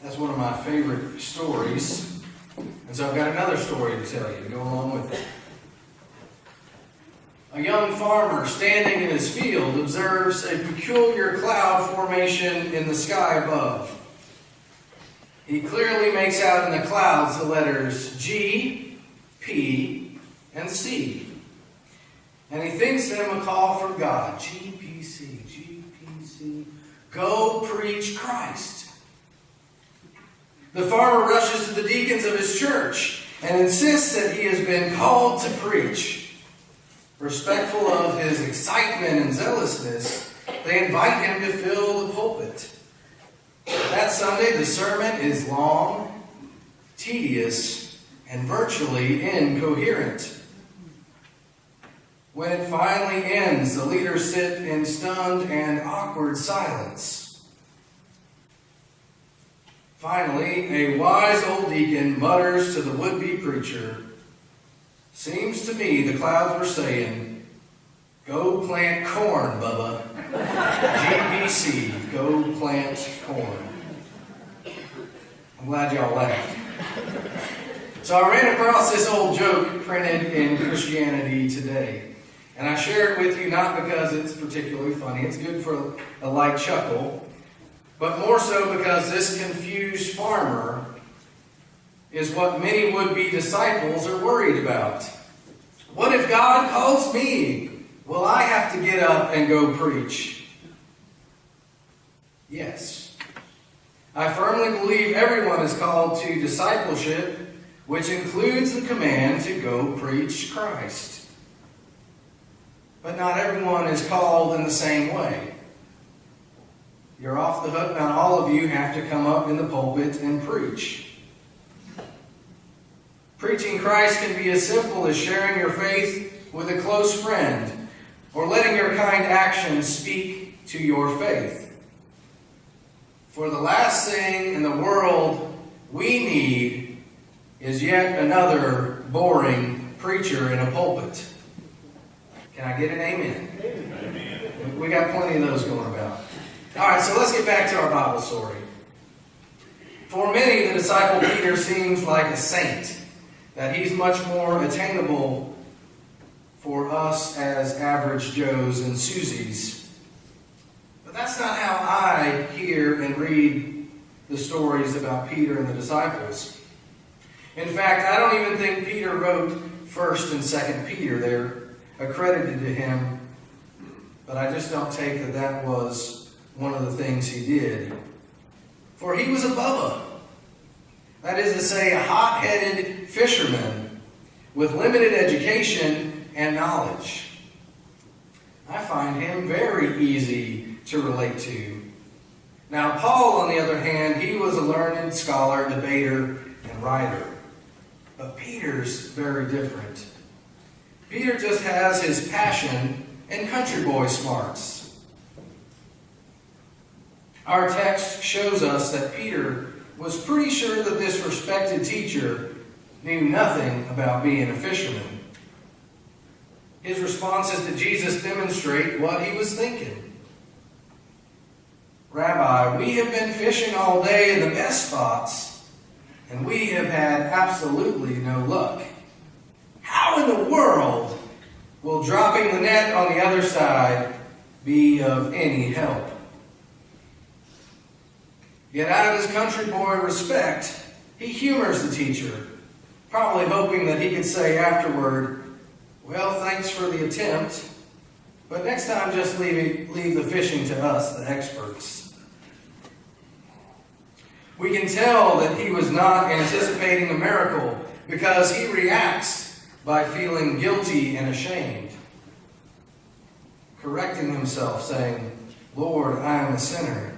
That's one of my favorite stories. And so I've got another story to tell you to go along with it. A young farmer standing in his field observes a peculiar cloud formation in the sky above. He clearly makes out in the clouds the letters G, P, and C. And he thinks them a call from God. GPC, GPC. Go preach Christ. The farmer rushes to the deacons of his church and insists that he has been called to preach. Respectful of his excitement and zealousness, they invite him to fill the pulpit. That Sunday, the sermon is long, tedious, and virtually incoherent. When it finally ends, the leaders sit in stunned and awkward silence. Finally, a wise old deacon mutters to the would-be preacher, "Seems to me the clouds were saying, go plant corn, Bubba. GPC, go plant corn." I'm glad y'all laughed. So I ran across this old joke printed in Christianity Today. And I share it with you not because it's particularly funny. It's good for a light chuckle. But more so because this confused farmer is what many would-be disciples are worried about. What if God calls me? Will I have to get up and go preach? Yes. I firmly believe everyone is called to discipleship, which includes the command to go preach Christ. But not everyone is called in the same way. You're off the hook. Not all of you have to come up in the pulpit and preach. Preaching Christ can be as simple as sharing your faith with a close friend or letting your kind actions speak to your faith. For the last thing in the world we need is yet another boring preacher in a pulpit. Can I get an amen? Amen. We got plenty of those going about. All right, so let's get back to our Bible story. For many, the disciple Peter seems like a saint, that he's much more attainable for us as average Joes and Susies. But that's not how I hear and read the stories about Peter and the disciples. In fact, I don't even think Peter wrote 1st and 2nd Peter. They're accredited to him, but I just don't take that that was one of the things he did. For he was a Bubba. That is to say, a hot-headed fisherman with limited education and knowledge. I find him very easy to relate to. Now, Paul, on the other hand, he was a learned scholar, debater, and writer. But Peter's very different. Peter just has his passion and country boy smarts. Our text shows us that Peter was pretty sure that this respected teacher knew nothing about being a fisherman. His responses to Jesus demonstrate what he was thinking. "Rabbi, we have been fishing all day in the best spots, and we have had absolutely no luck. How in the world will dropping the net on the other side be of any help?" Yet out of his country boy respect, he humors the teacher, probably hoping that he could say afterward, "Well, thanks for the attempt, but next time just leave the fishing to us, the experts." We can tell that he was not anticipating a miracle because he reacts by feeling guilty and ashamed, correcting himself, saying, "Lord, I am a sinner."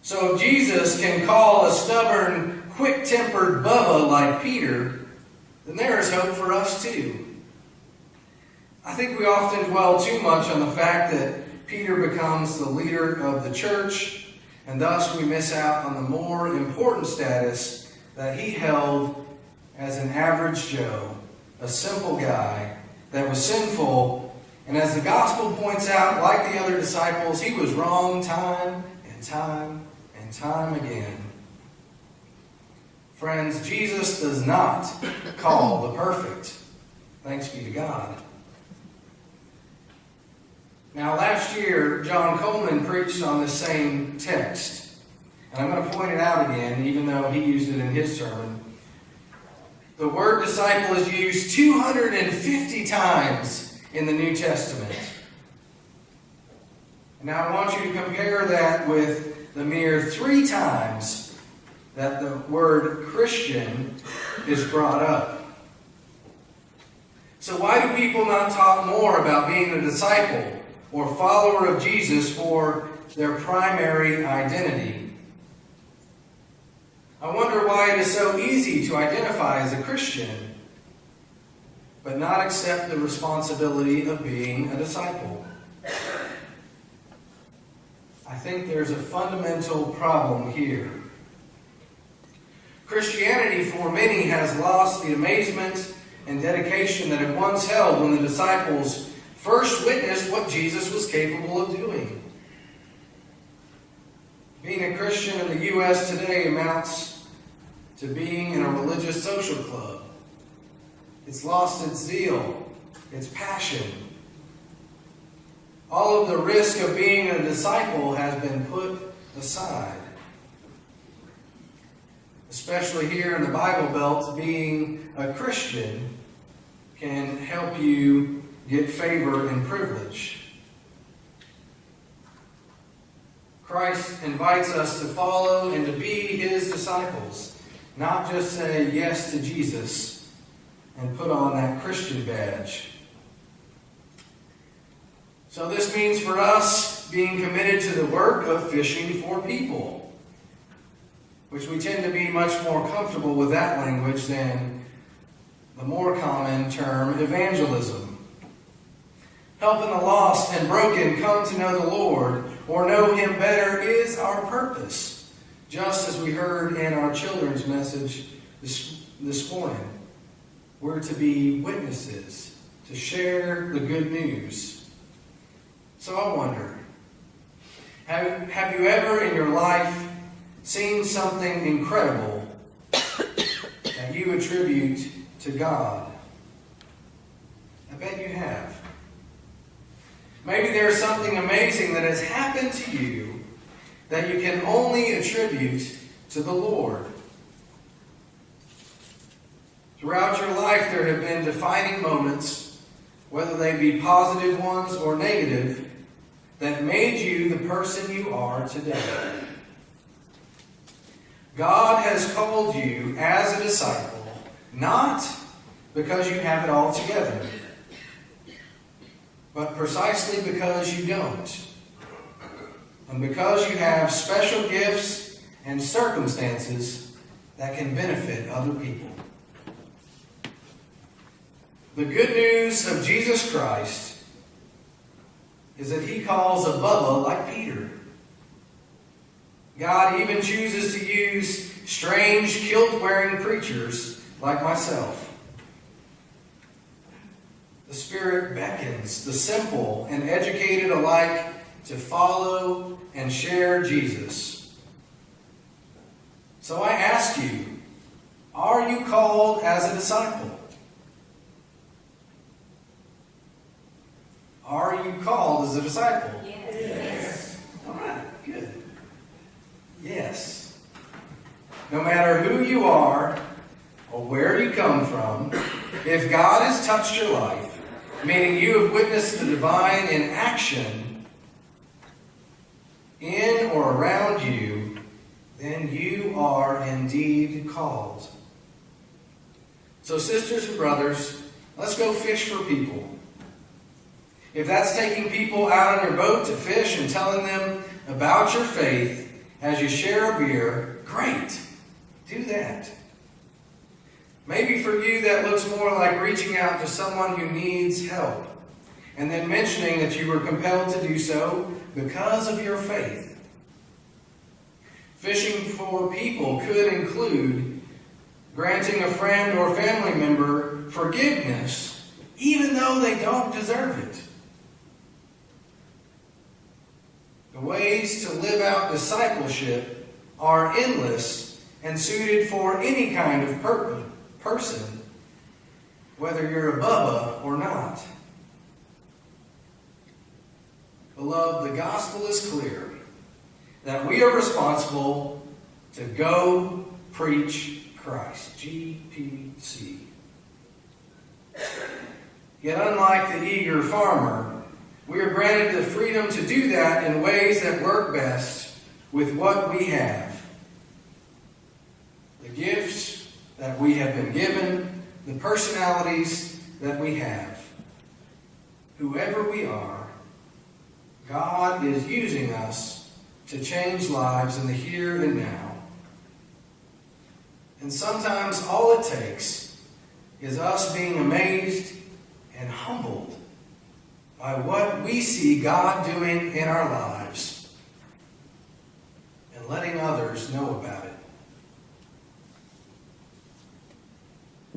So if Jesus can call a stubborn, quick-tempered Bubba like Peter, then there is hope for us too. I think we often dwell too much on the fact that Peter becomes the leader of the church, and thus we miss out on the more important status that he held as an average Joe, a simple guy that was sinful, and as the gospel points out, like the other disciples, he was wrong time and time and time again. Friends, Jesus does not call the perfect. Thanks be to God. Now, last year, John Coleman preached on this same text. And I'm going to point it out again, even though he used it in his sermon. The word disciple is used 250 times in the New Testament. Now, I want you to compare that with the mere 3 times that the word Christian is brought up. So why do people not talk more about being a disciple or follower of Jesus for their primary identity? I wonder why it is so easy to identify as a Christian, but not accept the responsibility of being a disciple. I think there's a fundamental problem here. Christianity, for many, has lost the amazement and dedication that it once held when the disciples first witnessed what Jesus was capable of doing. Being a Christian in the U.S. today amounts to being in a religious social club. It's lost its zeal, its passion. All of the risk of being a disciple has been put aside. Especially here in the Bible Belt, being a Christian can help you get favor and privilege. Christ invites us to follow and to be His disciples, not just say yes to Jesus and put on that Christian badge. So this means for us being committed to the work of fishing for people, which we tend to be much more comfortable with that language than the more common term evangelism. Helping the lost and broken come to know the Lord or know Him better is our purpose, just as we heard in our children's message this morning. We're to be witnesses, to share the good news. So I wonder, have you ever in your life seen something incredible that you attribute to God? I bet you have. Maybe there's something amazing that has happened to you that you can only attribute to the Lord. Throughout your life, there have been defining moments, whether they be positive ones or negative, that made you the person you are today. God has called you as a disciple, not because you have it all together, but precisely because you don't. And because you have special gifts and circumstances that can benefit other people. The good news of Jesus Christ is that He calls a Bubba like Peter. God even chooses to use strange, kilt-wearing preachers like myself. The Spirit beckons the simple and educated alike to follow and share Jesus. So I ask you, are you called as a disciple? Are you called as a disciple? Yes. All right, good. Yes. No matter who you are or where you come from, if God has touched your life, meaning you have witnessed the divine in action in or around you, then you are indeed called. So sisters and brothers, let's go fish for people. If that's taking people out on your boat to fish and telling them about your faith as you share a beer, great. Do that. Maybe for you that looks more like reaching out to someone who needs help and then mentioning that you were compelled to do so because of your faith. Fishing for people could include granting a friend or family member forgiveness even though they don't deserve it. The ways to live out discipleship are endless and suited for any kind of person, whether you're a Bubba or not. Beloved, the gospel is clear that we are responsible to go preach Christ. GPC. Yet unlike the eager farmer, we are granted the freedom to do that in ways that work best with what we have. The gifts that we have been given, the personalities that we have. Whoever we are, God is using us to change lives in the here and now. And sometimes all it takes is us being amazed and humbled by what we see God doing in our lives and letting others know about it.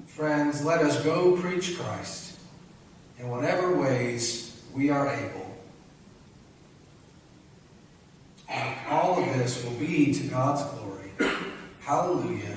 Friends, let us go preach Christ in whatever ways we are able. And all of this will be to God's glory. Hallelujah.